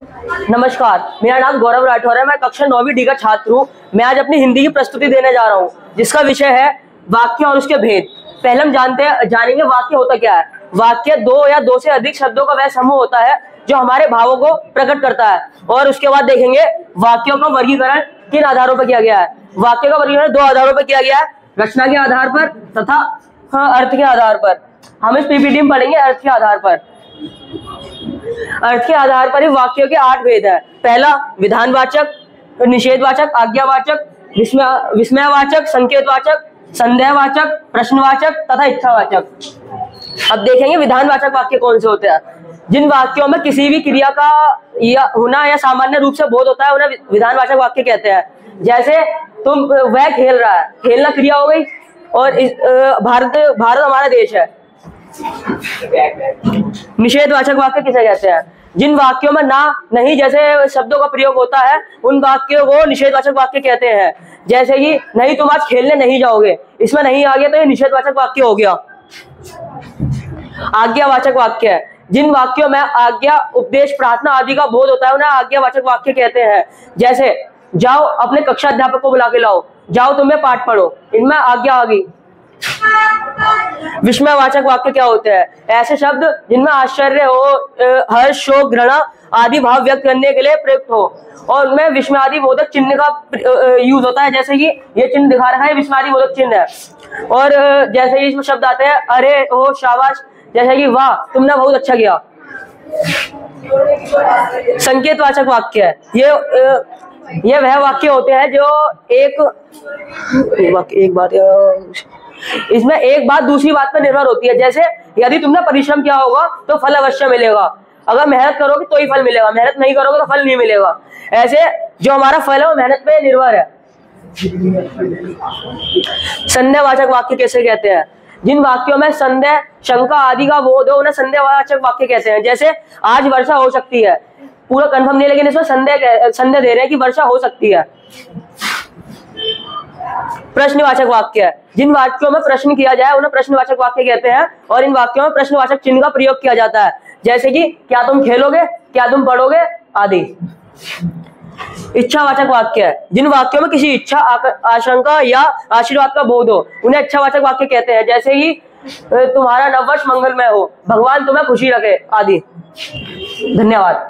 नमस्कार, मेरा नाम गौरव राठौर है। मैं कक्षा 9वीं डी का छात्र हूँ। मैं आज अपनी हिंदी की प्रस्तुति देने जा रहा हूँ, जिसका विषय है वाक्य और उसके भेद। पहले हम जानेंगे वाक्य होता क्या है। वाक्य दो या दो से अधिक शब्दों का वह समूह होता है जो हमारे भावों को प्रकट करता है। और उसके बाद देखेंगे वाक्यों का वर्गीकरण किन आधारों पर किया गया है। वाक्य का वर्गीकरण दो आधारों पर किया गया है, रचना के आधार पर तथा अर्थ के आधार पर। हम इस पीपीटी में पढ़ेंगे अर्थ के आधार पर। अर्थ के आधार पर ही वाक्यों के 8 भेद है। पहला विधानवाचक, निषेधवाचक, आज्ञावाचक, विस्मयवाचक, संकेतवाचक, संदेहवाचक, प्रश्नवाचक तथा इच्छावाचक। अब देखेंगे विधानवाचक वाक्य कौन से होते हैं। जिन वाक्यों में किसी भी क्रिया का होना या सामान्य रूप से बोध होता है उन्हें विधानवाचक वाक्य कहते हैं। जैसे वह खेल रहा है, खेलना क्रिया हो गई। और भारत हमारा देश है। निषेधवाचक वाक्य किसे कहते हैं? जिन वाक्यों में ना, नहीं जैसे शब्दों का प्रयोग होता है उन वाक्यों को निषेधवाचक वाक्य कहते हैं। जैसे कि नहीं तुम आज खेलने नहीं जाओगे, इसमें नहीं आ गया तो ये निषेधवाचक वाक्य हो गया। आज्ञावाचक वाक्य है। जिन वाक्यों में आज्ञा, उपदेश, प्रार्थना आदि का बोध होता है उन्हें आज्ञावाचक वाक्य कहते हैं। जैसे जाओ अपने कक्षा अध्यापक को बुला के लाओ, जाओ तुम्हें पाठ पढ़ो, इनमें आज्ञा आ गई। विस्मयवाचक वाक्य क्या होते हैं? ऐसे शब्द जिनमें आश्चर्य हो, हर्ष, शोक, घृणा आदि भाव व्यक्त करने के लिए प्रयुक्त हो और उनमें विस्मयादि बोधक चिन्ह का यूज होता है। जैसे कि ये चिन्ह दिखा रखा है, विस्मयादि बोधक चिन्ह है। और जैसे ही इसमें शब्द आते हैं अरे, ओ, शाबाश, जैसे कि वाह तुमने बहुत अच्छा किया। संकेतवाचक वाक्य है। ये वह वाक्य होते हैं जो एक बात, इसमें एक बात दूसरी बात पर निर्भर होती है। जैसे यदि तुमने परिश्रम किया होगा तो फल अवश्य मिलेगा। अगर मेहनत करोगे तो ही फल मिलेगा, मेहनत नहीं करोगे तो फल नहीं मिलेगा। ऐसे जो हमारा फल है वो मेहनत पे निर्भर है। संदेहवाचक वाक्य कैसे कहते हैं? जिन वाक्यों में संदेह, शंका आदि का बोध हो उन्हें संदेहवाचक वाक्य कहते हैं। जैसे आज वर्षा हो सकती है, पूरा कंफर्म नहीं लेकिन इसमें संदेह दे रहे हैं कि वर्षा हो सकती है। प्रश्नवाचक वाक्य है। जिन वाक्यों में प्रश्न किया जाए उन्हें प्रश्नवाचक वाक्य कहते हैं और इन वाक्यों में प्रश्नवाचक चिन्ह का प्रयोग किया जाता है। जैसे कि क्या तुम खेलोगे, क्या तुम पढ़ोगे आदि। इच्छावाचक वाक्य है। जिन वाक्यों में किसी इच्छा, आशंका या आशीर्वाद का बोध हो उन्हें इच्छावाचक वाक्य कहते हैं। जैसे कि तुम्हारा नववर्ष मंगलमय हो, भगवान तुम्हें खुशी रखे आदि। धन्यवाद।